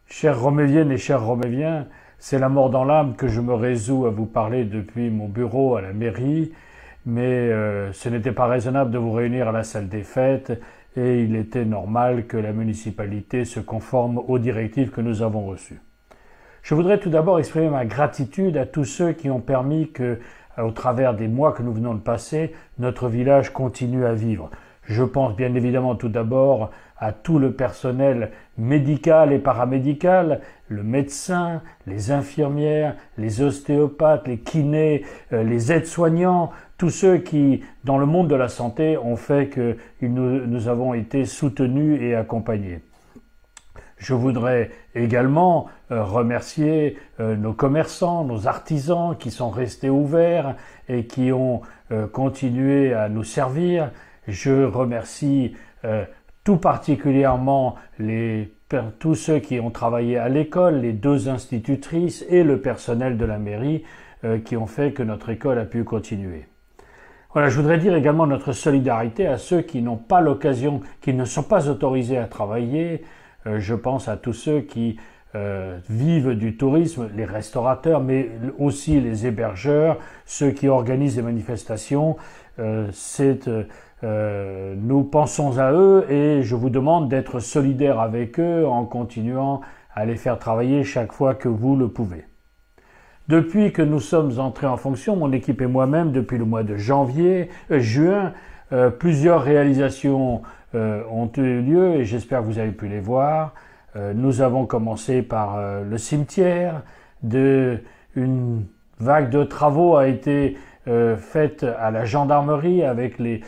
Chères Roméviennes et chers Roméviens, c'est la mort dans l'âme que je me résous à vous parler depuis mon bureau à la mairie, mais ce n'était pas raisonnable de vous réunir à la salle des fêtes et il était normal que la municipalité se conforme aux directives que nous avons reçues. Je voudrais tout d'abord exprimer ma gratitude à tous ceux qui ont permis que, au travers des mois que nous venons de passer, notre village continue à vivre. Je pense bien évidemment tout d'abord à tout le personnel médical et paramédical, le médecin, les infirmières, les ostéopathes, les kinés, les aides-soignants, tous ceux qui, dans le monde de la santé, ont fait que nous avons été soutenus et accompagnés. Je voudrais également remercier nos commerçants, nos artisans qui sont restés ouverts et qui ont continué à nous servir. Je remercie tout particulièrement tous ceux qui ont travaillé à l'école, les 2 institutrices et le personnel de la mairie qui ont fait que notre école a pu continuer. Voilà, je voudrais dire également notre solidarité à ceux qui n'ont pas l'occasion, qui ne sont pas autorisés à travailler. Je pense à tous ceux qui vivent du tourisme, les restaurateurs, mais aussi les hébergeurs, ceux qui organisent les manifestations. Nous pensons à eux et je vous demande d'être solidaires avec eux en continuant à les faire travailler chaque fois que vous le pouvez. Depuis que nous sommes entrés en fonction, mon équipe et moi-même, depuis le mois de juin, plusieurs réalisations ont eu lieu et j'espère que vous avez pu les voir. Nous avons commencé par le cimetière, une vague de travaux a été faite à la gendarmerie avec les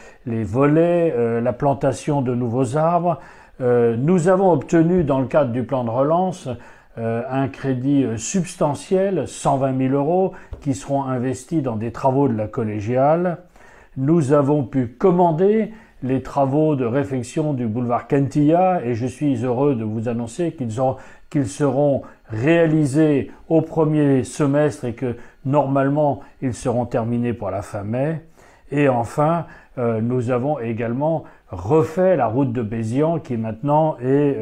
volets, la plantation de nouveaux arbres. Nous avons obtenu dans le cadre du plan de relance un crédit substantiel, 120 000 €, qui seront investis dans des travaux de la collégiale. Nous avons pu commander les travaux de réfection du boulevard Kentilla et je suis heureux de vous annoncer qu'ils seront réalisés au premier semestre et que normalement ils seront terminés pour la fin mai. Et enfin, nous avons également refait la route de Bézians qui maintenant est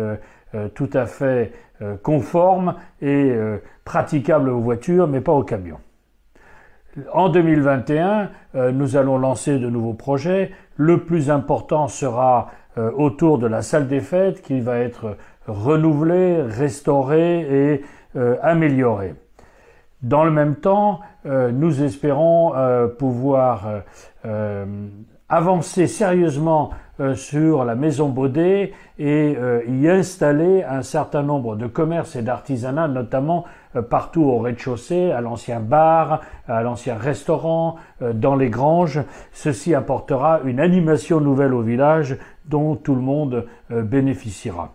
tout à fait conforme et praticable aux voitures mais pas aux camions. En 2021, nous allons lancer de nouveaux projets. Le plus important sera autour de la salle des fêtes qui va être renouvelée, restaurée et améliorée. Dans le même temps, nous espérons pouvoir avancer sérieusement sur la maison Baudet et y installer un certain nombre de commerces et d'artisanats, notamment partout au rez-de-chaussée, à l'ancien bar, à l'ancien restaurant, dans les granges. Ceci apportera une animation nouvelle au village dont tout le monde bénéficiera.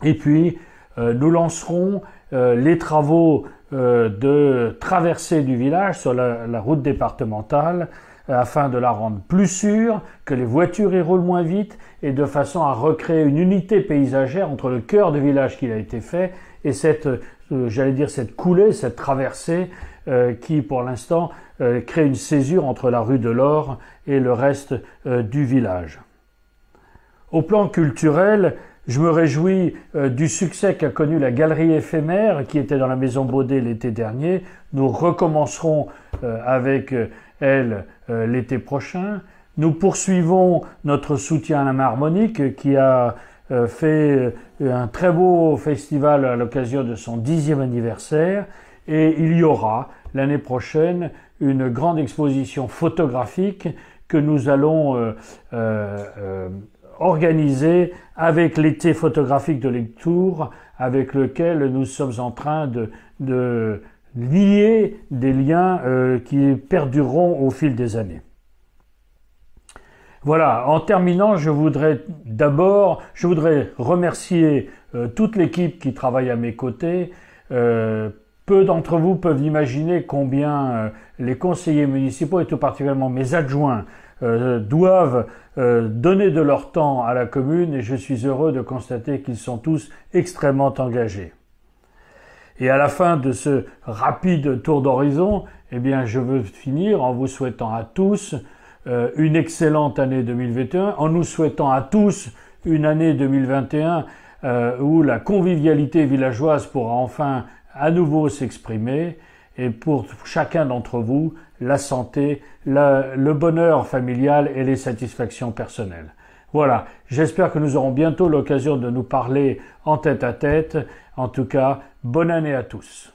Et puis, nous lancerons les travaux de traversée du village sur la route départementale afin de la rendre plus sûre, que les voitures y roulent moins vite et de façon à recréer une unité paysagère entre le cœur du village qui a été fait et cette coulée, cette traversée qui pour l'instant crée une césure entre la rue de l'Or et le reste du village. Au plan culturel, je me réjouis du succès qu'a connu la galerie éphémère qui était dans la maison Baudet l'été dernier. Nous recommencerons avec elle l'été prochain. Nous poursuivons notre soutien à la Marmonique qui a fait un très beau festival à l'occasion de son 10e anniversaire et il y aura l'année prochaine une grande exposition photographique que nous allons organisé avec l'été photographique de Lectoure, avec lequel nous sommes en train de lier des liens qui perdureront au fil des années. Voilà, en terminant, je voudrais remercier toute l'équipe qui travaille à mes côtés. Peu d'entre vous peuvent imaginer combien les conseillers municipaux et tout particulièrement mes adjoints doivent donner de leur temps à la commune et je suis heureux de constater qu'ils sont tous extrêmement engagés. Et à la fin de ce rapide tour d'horizon, eh bien, je veux finir en vous souhaitant à tous une excellente année 2021, en nous souhaitant à tous une année 2021 où la convivialité villageoise pourra enfin à nouveau s'exprimer, et pour chacun d'entre vous, la santé, le bonheur familial et les satisfactions personnelles. Voilà, j'espère que nous aurons bientôt l'occasion de nous parler en tête à tête. En tout cas, bonne année à tous.